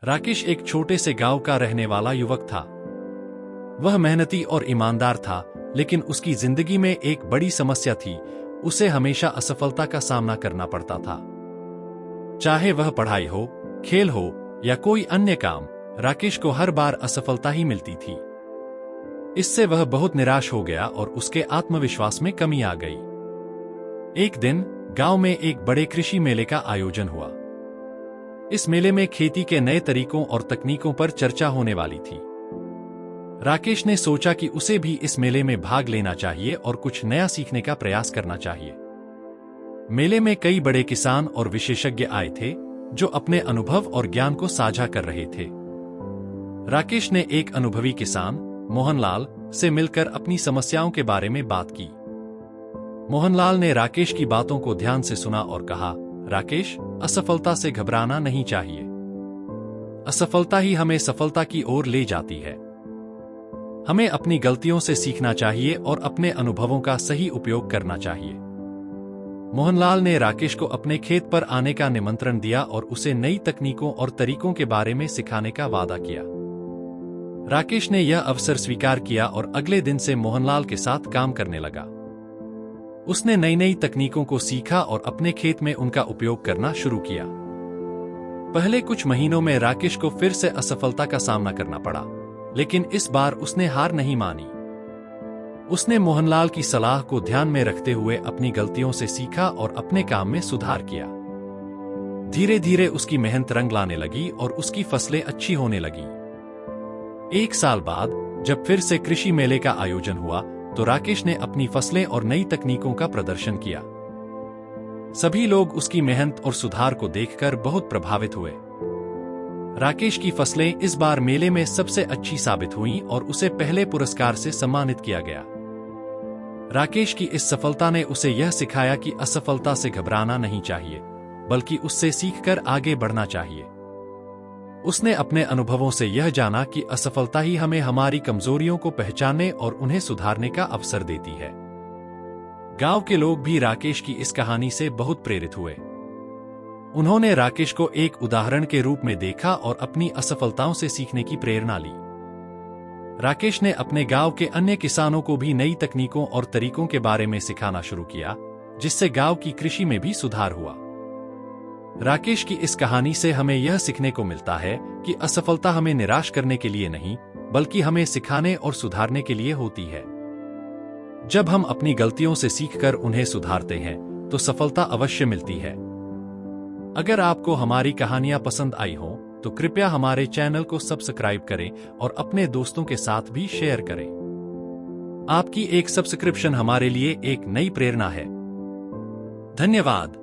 राकेश एक छोटे से गांव का रहने वाला युवक था। वह मेहनती और ईमानदार था, लेकिन उसकी जिंदगी में एक बड़ी समस्या थी। उसे हमेशा असफलता का सामना करना पड़ता था। चाहे वह पढ़ाई हो, खेल हो या कोई अन्य काम, राकेश को हर बार असफलता ही मिलती थी। इससे वह बहुत निराश हो गया और उसके आत्मविश्वास में कमी आ गई। एक दिन गांव में एक बड़े कृषि मेले का आयोजन हुआ। इस मेले में खेती के नए तरीकों और तकनीकों पर चर्चा होने वाली थी। राकेश ने सोचा कि उसे भी इस मेले में भाग लेना चाहिए और कुछ नया सीखने का प्रयास करना चाहिए। मेले में कई बड़े किसान और विशेषज्ञ आए थे, जो अपने अनुभव और ज्ञान को साझा कर रहे थे। राकेश ने एक अनुभवी किसान, मोहनलाल, से मिलकर अपनी समस्याओं के बारे में बात की। मोहनलाल ने राकेश की बातों को ध्यान से सुना और कहा, राकेश, असफलता से घबराना नहीं चाहिए। असफलता ही हमें सफलता की ओर ले जाती है। हमें अपनी गलतियों से सीखना चाहिए और अपने अनुभवों का सही उपयोग करना चाहिए। मोहनलाल ने राकेश को अपने खेत पर आने का निमंत्रण दिया और उसे नई तकनीकों और तरीकों के बारे में सिखाने का वादा किया। राकेश ने यह अवसर स्वीकार किया और अगले दिन से मोहनलाल के साथ काम करने लगा। उसने नई नई तकनीकों को सीखा और अपने खेत में उनका उपयोग करना शुरू किया। पहले कुछ महीनों में राकेश को फिर से असफलता का सामना करना पड़ा, लेकिन इस बार उसने हार नहीं मानी। उसने मोहनलाल की सलाह को ध्यान में रखते हुए अपनी गलतियों से सीखा और अपने काम में सुधार किया। धीरे धीरे उसकी मेहनत रंग लाने लगी और उसकी फसलें अच्छी होने लगी। एक साल बाद जब फिर से कृषि मेले का आयोजन हुआ, तो राकेश ने अपनी फसलें और नई तकनीकों का प्रदर्शन किया। सभी लोग उसकी मेहनत और सुधार को देखकर बहुत प्रभावित हुए। राकेश की फसलें इस बार मेले में सबसे अच्छी साबित हुईं और उसे पहले पुरस्कार से सम्मानित किया गया। राकेश की इस सफलता ने उसे यह सिखाया कि असफलता से घबराना नहीं चाहिए, बल्कि उससे सीखकर आगे बढ़ना चाहिए। उसने अपने अनुभवों से यह जाना कि असफलता ही हमें हमारी कमजोरियों को पहचानने और उन्हें सुधारने का अवसर देती है। गांव के लोग भी राकेश की इस कहानी से बहुत प्रेरित हुए। उन्होंने राकेश को एक उदाहरण के रूप में देखा और अपनी असफलताओं से सीखने की प्रेरणा ली। राकेश ने अपने गांव के अन्य किसानों को भी नई तकनीकों और तरीकों के बारे में सिखाना शुरू किया, जिससे गांव की कृषि में भी सुधार हुआ। राकेश की इस कहानी से हमें यह सीखने को मिलता है कि असफलता हमें निराश करने के लिए नहीं, बल्कि हमें सिखाने और सुधारने के लिए होती है। जब हम अपनी गलतियों से सीखकर उन्हें सुधारते हैं, तो सफलता अवश्य मिलती है। अगर आपको हमारी कहानियां पसंद आई हों, तो कृपया हमारे चैनल को सब्सक्राइब करें और अपने दोस्तों के साथ भी शेयर करें। आपकी एक सब्सक्रिप्शन हमारे लिए एक नई प्रेरणा है। धन्यवाद।